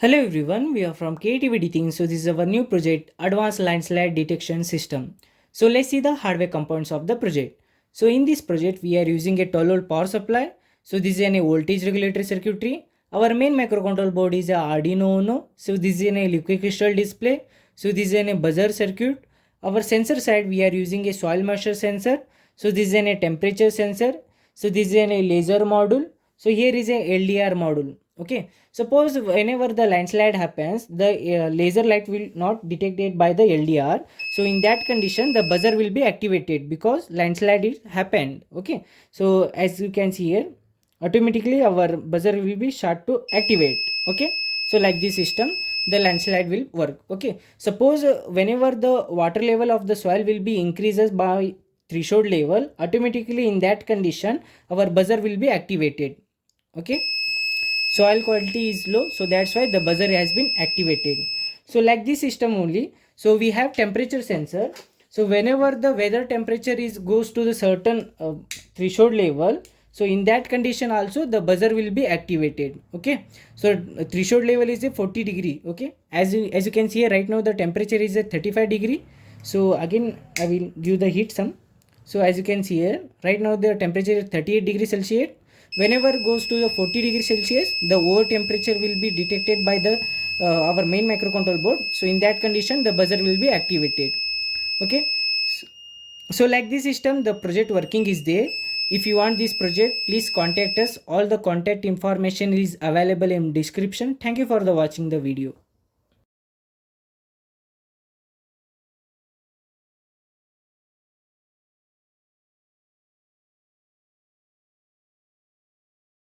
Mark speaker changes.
Speaker 1: Hello everyone, we are from Creativity Things. So this is our new project, Advanced Landslide Detection System. So let's see the hardware components of the project. So in this project, we are using a 12-volt power supply. So this is a voltage regulatory circuitry. Our main microcontroller board is a Arduino Uno. So this is a liquid crystal display. So this is a buzzer circuit. Our sensor side, we are using a soil moisture sensor. So this is a temperature sensor. So this is a laser module. So here is a LDR module. Okay, suppose whenever the landslide happens, the laser light will not detected by the LDR. So in that condition, the buzzer will be activated because landslide is happened. Okay, so as you can see here, automatically our buzzer will be start to activate. Okay, so like this system, the landslide will work. Okay, suppose whenever the water level of the soil will be increases by threshold level, automatically in that condition, our buzzer will be activated. Okay, soil quality is low, so that's why the buzzer has been activated. So like this system only, so we have temperature sensor. So whenever the weather temperature is goes to the certain threshold level, so in that condition also the buzzer will be activated. Okay, so threshold level is a 40 degree. Okay, as you can see here, right now the temperature is at 35 degree. So again I will give the heat sum. So as you can see here, right now the temperature is 38 degrees Celsius. Whenever goes to the 40 degrees Celsius, the over temperature will be detected by the our main microcontroller board. So in that condition, the buzzer will be activated. Okay, so like this system, the project working is there. If you want this project, please contact us. All the contact information is available in description. Thank you for the watching the video.